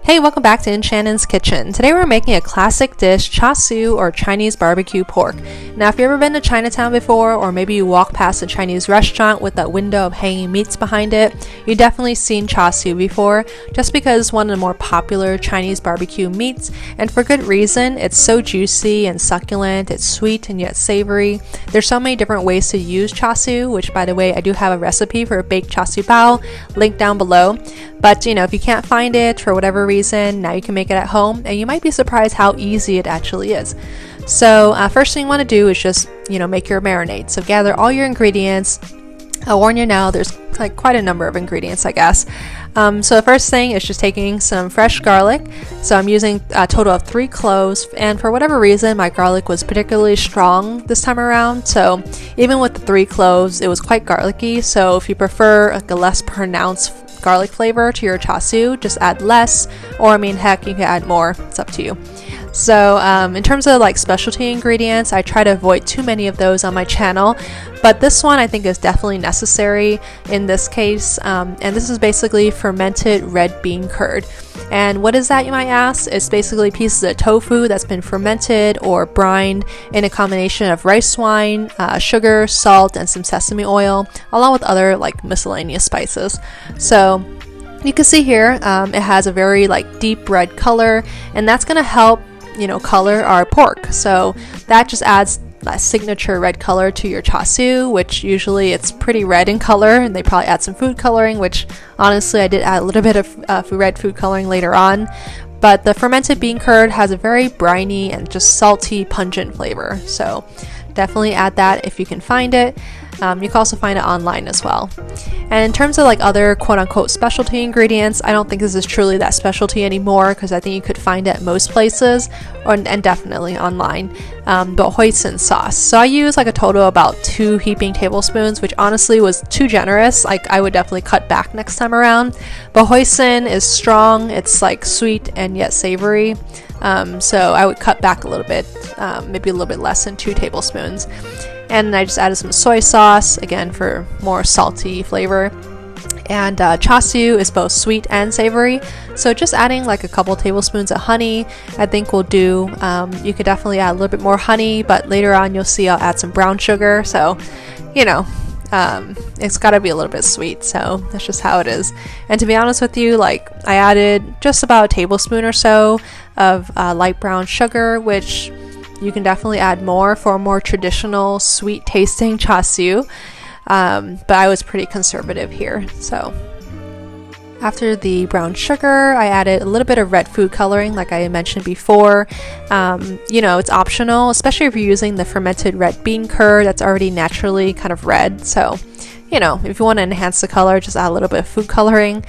Hey, welcome back to Enchantment's Kitchen. Today we're making a classic dish, Char Siu, or Chinese barbecue pork. Now, if you've ever been to Chinatown before, or maybe you walk past a Chinese restaurant with that window of hanging meats behind it, you've definitely seen Char Siu before, just because it's one of the more popular Chinese barbecue meats, and for good reason. It's so juicy and succulent, it's sweet and yet savory. There's so many different ways to use Char Siu, which, by the way, I do have a recipe for a baked Char Siu bao, linked down below. But, if you can't find it for whatever reason, now you can make it at home, and you might be surprised how easy it actually is. So first thing you want to do is just, make your marinade. So gather all your ingredients. I'll warn you now, there's quite a number of ingredients, I guess. So the first thing is just taking some fresh garlic. So I'm using a total of 3 cloves, and for whatever reason, my garlic was particularly strong this time around. So even with the 3 cloves, it was quite garlicky. So if you prefer a less pronounced garlic flavor to your Char Siu, just add less, or heck, you can add more. It's up to you. So in terms of specialty ingredients, I try to avoid too many of those on my channel, but this one I think is definitely necessary in this case, and this is basically fermented red bean curd. And what is that, you might ask? It's basically pieces of tofu that's been fermented or brined in a combination of rice wine, sugar, salt, and some sesame oil, along with other miscellaneous spices. So you can see here it has a very deep red color, and that's going to help color our pork. So that just adds that signature red color to your Char Siu, which usually it's pretty red in color, and they probably add some food coloring, which honestly I did add a little bit of red food coloring later on. But the fermented bean curd has a very briny and just salty, pungent flavor. So definitely add that if you can find it. You can also find it online as well. And in terms of other quote-unquote specialty ingredients, I don't think this is truly that specialty anymore, because I think you could find it at most places, and definitely online. But Hoisin sauce. So I use a total of about 2 heaping tablespoons, which honestly was too generous. I would definitely cut back next time around. But Hoisin is strong, it's sweet and yet savory. So I would cut back a little bit, maybe a little bit less than 2 tablespoons. And I just added some soy sauce, again for more salty flavor. And Char Siu is both sweet and savory, so just adding a couple tablespoons of honey I think will do. You could definitely add a little bit more honey, but later on you'll see I'll add some brown sugar, so it's got to be a little bit sweet, so that's just how it is. And to be honest with you, I added just about a tablespoon or so of light brown sugar, which you can definitely add more for a more traditional sweet tasting Char Siu, but I was pretty conservative here. So after the brown sugar, I added a little bit of red food coloring like I mentioned before. It's optional, especially if you're using the fermented red bean curd that's already naturally kind of red. So if you want to enhance the color, just add a little bit of food coloring.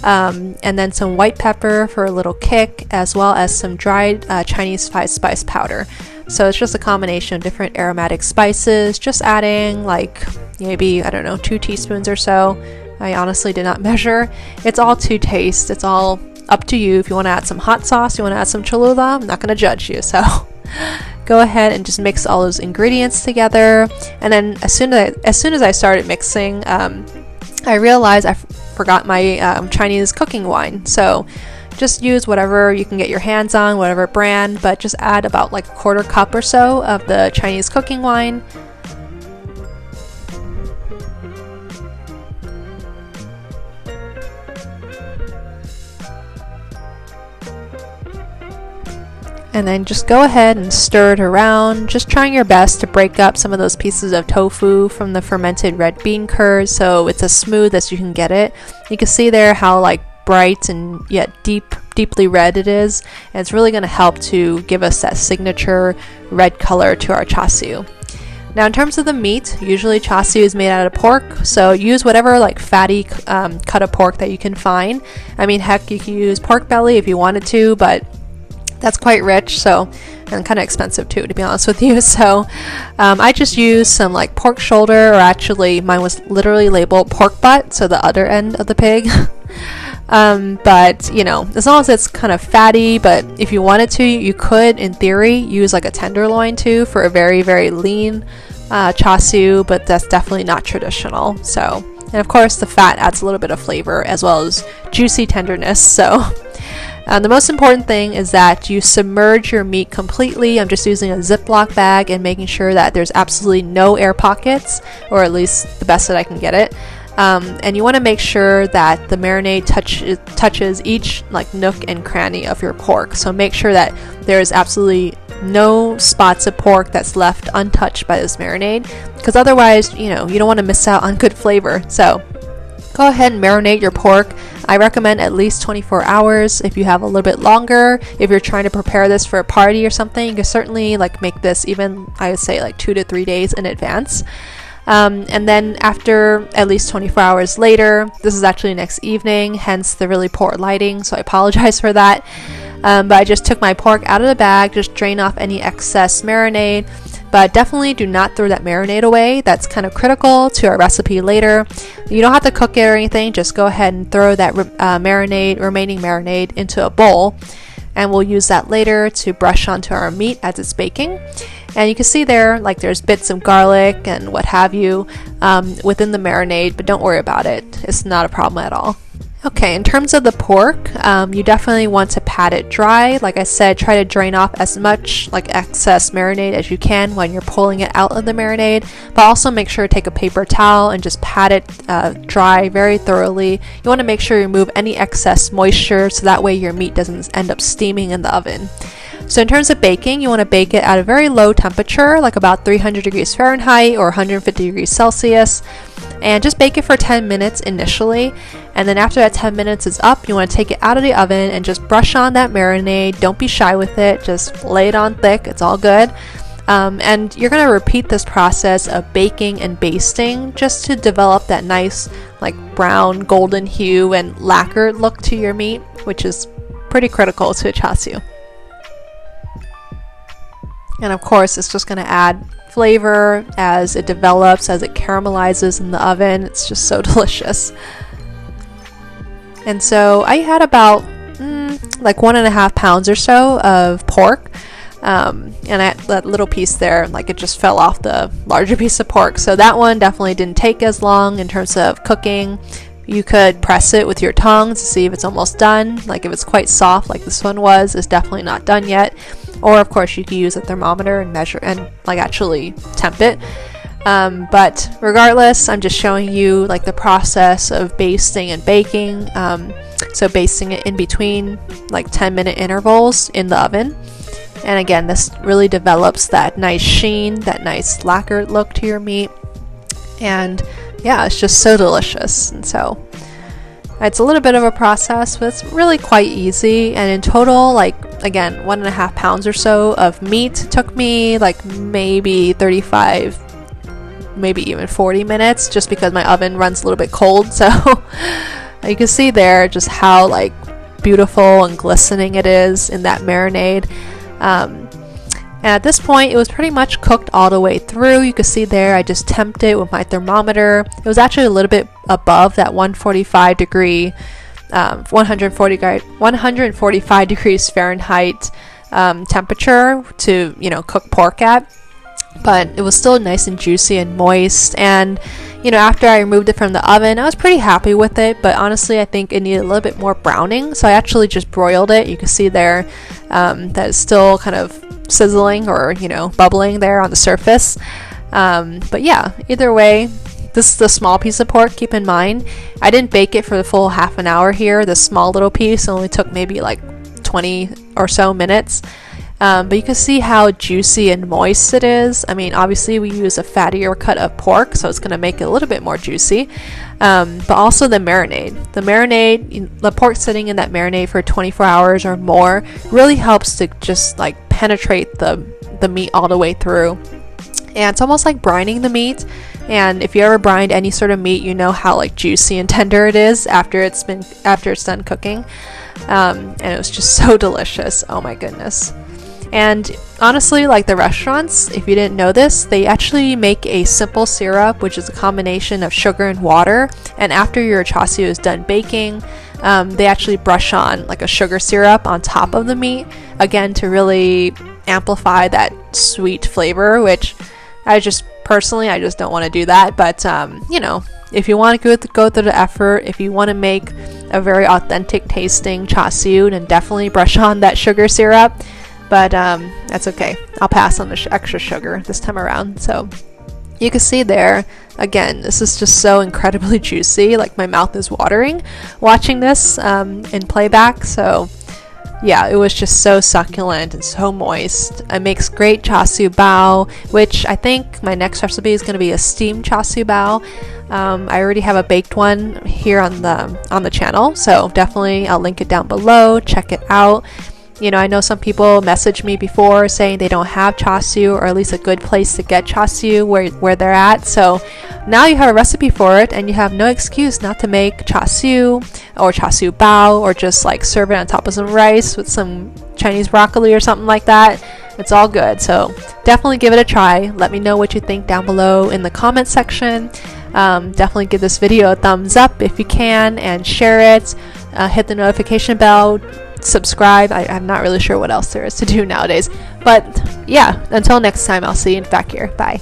And then some white pepper for a little kick, as well as some dried Chinese 5-spice powder. So it's just a combination of different aromatic spices, just adding maybe, 2 teaspoons or so. I honestly did not measure. It's all to taste. It's all up to you. If you want to add some hot sauce, you want to add some Cholula, I'm not going to judge you. So go ahead and just mix all those ingredients together. And then as soon as I started mixing, I realized I forgot my Chinese cooking wine. So just use whatever you can get your hands on, whatever brand, but just add about a 1/4 cup or so of the Chinese cooking wine. And then just go ahead and stir it around, just trying your best to break up some of those pieces of tofu from the fermented red bean curd so it's as smooth as you can get it. You can see there how bright and yet deeply red it is, and it's really going to help to give us that signature red color to our Char Siu. Now in terms of the meat, usually Char Siu is made out of pork, so use whatever fatty cut of pork that you can find. Heck, you can use pork belly if you wanted to, but that's quite rich, and kind of expensive too, to be honest with you. So I just used some pork shoulder, or actually mine was literally labeled pork butt, so the other end of the pig. But as long as it's kind of fatty, but if you wanted to, you could in theory use a tenderloin too for a very, very lean Char Siu, but that's definitely not traditional. So, and of course the fat adds a little bit of flavor as well as juicy tenderness. So The most important thing is that you submerge your meat completely. I'm just using a Ziploc bag and making sure that there's absolutely no air pockets, or at least the best that I can get it. And you want to make sure that the marinade touches each like nook and cranny of your pork. So make sure that there is absolutely no spots of pork that's left untouched by this marinade, because otherwise, you don't want to miss out on good flavor. So go ahead and marinate your pork. I recommend at least 24 hours. If you have a little bit longer, if you're trying to prepare this for a party or something, you can certainly like make this even, I would say, like 2 to 3 days in advance. And then after at least 24 hours later, this is actually next evening, hence the really poor lighting, so I apologize for that. But I just took my pork out of the bag, just drain off any excess marinade, but definitely do not throw that marinade away. That's kind of critical to our recipe later. You don't have to cook it or anything, just go ahead and throw that remaining marinade into a bowl, and we'll use that later to brush onto our meat as it's baking. And you can see there, like there's bits of garlic and what have you within the marinade, but don't worry about it. It's not a problem at all. Okay, in terms of the pork, you definitely want to pat it dry. Like I said, try to drain off as much like excess marinade as you can when you're pulling it out of the marinade, but also make sure to take a paper towel and just pat it dry very thoroughly. You want to make sure you remove any excess moisture so that way your meat doesn't end up steaming in the oven. So in terms of baking, you want to bake it at a very low temperature, like about 300 degrees Fahrenheit or 150 degrees Celsius, and just bake it for 10 minutes initially. And then after that 10 minutes is up, you want to take it out of the oven and just brush on that marinade. Don't be shy with it, just lay it on thick, it's all good. And you're going to repeat this process of baking and basting just to develop that nice like brown golden hue and lacquered look to your meat, which is pretty critical to a char siu. And of course, it's just going to add flavor as it develops, as it caramelizes in the oven. It's just so delicious. And so I had about like 1.5 pounds or so of pork. And that little piece there, like it just fell off the larger piece of pork. So that one definitely didn't take as long in terms of cooking. You could press it with your tongue to see if it's almost done. Like if it's quite soft like this one was, it's definitely not done yet. Or of course you could use a thermometer and measure and like actually temp it. But regardless, I'm just showing you like the process of basting and baking. So basting it in between like 10-minute intervals in the oven. And again, this really develops that nice sheen, that nice lacquered look to your meat. And yeah, it's just so delicious. And so it's a little bit of a process, but it's really quite easy. And in total, like again, 1.5 pounds or so of meat took me like maybe 35, maybe even 40 minutes, just because my oven runs a little bit cold. So you can see there just how like beautiful and glistening it is in that marinade. And at this point, it was pretty much cooked all the way through. You can see there, I just temped it with my thermometer. It was actually a little bit above that 145 degrees Fahrenheit temperature to, cook pork at. But it was still nice and juicy and moist. And, after I removed it from the oven, I was pretty happy with it. But honestly, I think it needed a little bit more browning. So I actually just broiled it. You can see there that it's still kind of sizzling or, bubbling there on the surface. But yeah, either way, this is the small piece of pork. Keep in mind, I didn't bake it for the full half an hour here. The small little piece only took maybe like 20 or so minutes. But you can see how juicy and moist it is. I mean, obviously we use a fattier cut of pork, so it's going to make it a little bit more juicy. But also the marinade. The pork sitting in that marinade for 24 hours or more really helps to just like penetrate the meat all the way through. And it's almost like brining the meat. And if you ever brined any sort of meat, you know how like juicy and tender it is after it's done cooking. And it was just so delicious. Oh my goodness. And honestly, like the restaurants, if you didn't know this, they actually make a simple syrup, which is a combination of sugar and water. And after your char siu is done baking, they actually brush on like a sugar syrup on top of the meat, again, to really amplify that sweet flavor, which I just don't want to do that. But, if you want to go through the effort, if you want to make a very authentic tasting Char Siu, and definitely brush on that sugar syrup. But that's okay. I'll pass on the extra sugar this time around. So you can see there, again, this is just so incredibly juicy. Like, my mouth is watering watching this in playback. So yeah, it was just so succulent and so moist. It makes great Char Siu bao, which I think my next recipe is going to be a steamed Char Siu bao. I already have a baked one here on the channel, so definitely I'll link it down below. Check it out. You know, I know some people messaged me before saying they don't have Char Siu, or at least a good place to get Char Siu where they're at. So now you have a recipe for it, and you have no excuse not to make Char Siu or Char Siu bao, or just like serve it on top of some rice with some Chinese broccoli or something like that. It's all good. So definitely give it a try. Let me know what you think down below in the comment section. Definitely give this video a thumbs up if you can, and share it. Hit the notification bell. Subscribe. I'm not really sure what else there is to do nowadays, but yeah, until next time, I'll see you back here. Bye.